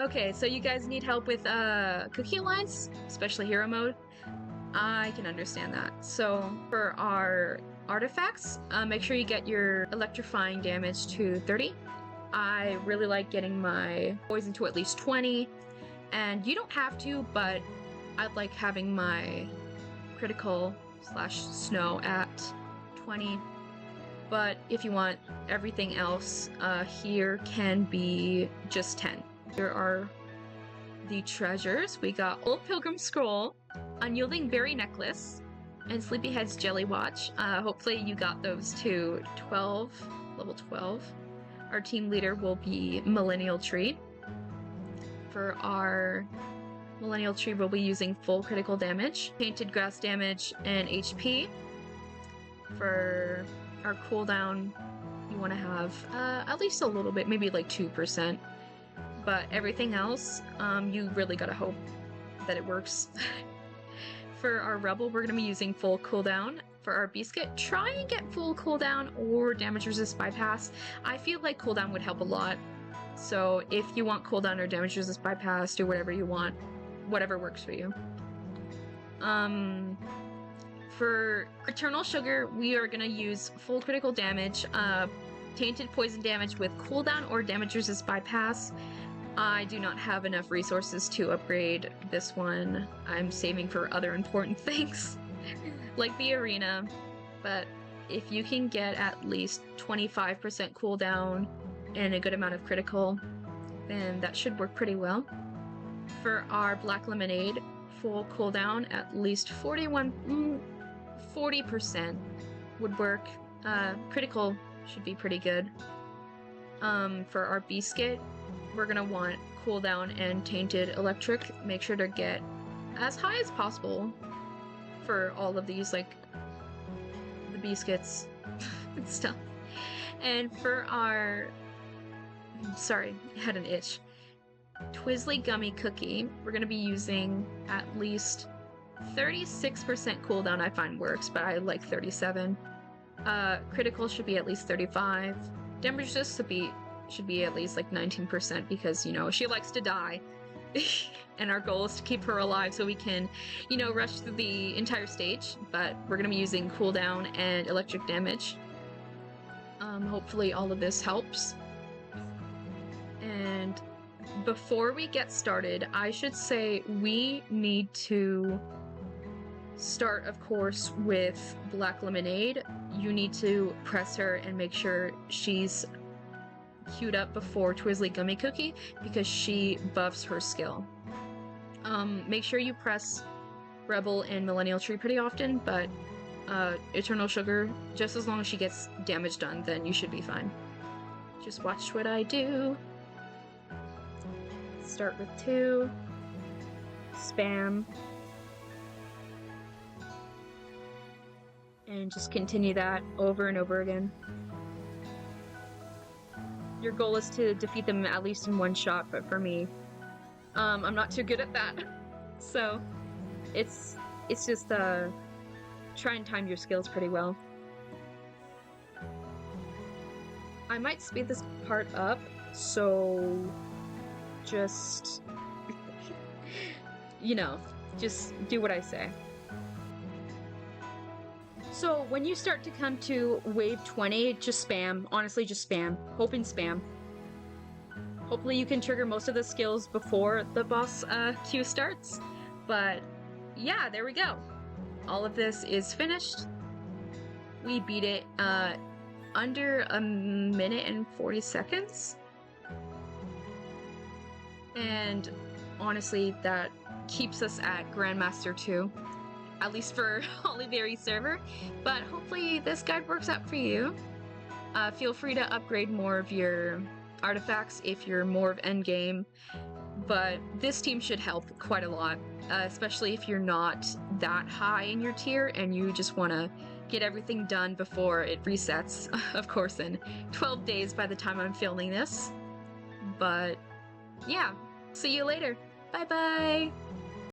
Okay, so you guys need help with cookie alliance, especially hero mode. I can understand that. So for our artifacts, make sure you get your electrifying damage to 30. I really like getting my poison to at least 20, and you don't have to, but I'd like having my critical slash snow at 20. But if you want everything else, here can be just 10. Here are the treasures. We got Old Pilgrim Scroll, Unyielding Berry Necklace, and Sleepyhead's Jelly Watch. Hopefully you got those to level 12. Our team leader will be Millennial Tree. For our Millennial Tree, we'll be using full critical damage, Painted Grass damage, and HP. For our cooldown, you want to have at least a little bit, maybe like 2%. But everything else, you really gotta hope that it works. For our Rebel, we're gonna be using full cooldown. For our Biscuit, try and get full cooldown or damage resist bypass. I feel like cooldown would help a lot. So if you want cooldown or damage resist bypass, do whatever you want. Whatever works for you. For Eternal Sugar, we are gonna use full critical damage, tainted poison damage with cooldown or damage resist bypass. I do not have enough resources to upgrade this one. I'm saving for other important things, like the arena. But if you can get at least 25% cooldown and a good amount of critical, then that should work pretty well. For our Black Lemonade, full cooldown, at least 40% would work. Critical should be pretty good. For our Biscuit, we're gonna want cooldown and tainted electric. Make sure to get as high as possible for all of these, like the Biscuits and stuff. And for our, sorry, I had an itch. Twizzly Gummy Cookie, we're gonna be using at least 36% cooldown. I find works, but I like 37. Critical should be at least 35. Damage resist should be at least like 19% because, you know, she likes to die. And our goal is to keep her alive so we can, you know, rush through the entire stage. But we're going to be using cooldown and electric damage. Hopefully all of this helps. And before we get started, I should say we need to start, of course, with Black Lemonade. You need to press her and make sure she's queued up before Twizzly Gummy Cookie because she buffs her skill. Make sure you press Rebel and Millennial Tree pretty often, but Eternal Sugar, just as long as she gets damage done, then you should be fine. Just watch what I do. Start with 2. Spam. And just continue that over and over again. Your goal is to defeat them at least in one shot, but for me, I'm not too good at that. So, it's just, try and time your skills pretty well. I might speed this part up, so just, you know, just do what I say. So when you start to come to wave 20, just spam. Honestly, just spam. Hope and spam. Hopefully you can trigger most of the skills before the boss queue starts. But yeah, there we go. All of this is finished. We beat it under a minute and 40 seconds. And honestly, that keeps us at Grandmaster 2. At least for Hollyberry server, but hopefully this guide works out for you. Feel free to upgrade more of your artifacts if you're more of endgame, but this team should help quite a lot, especially if you're not that high in your tier and you just want to get everything done before it resets, of course in 12 days by the time I'm filming this. But yeah, see you later. Bye bye!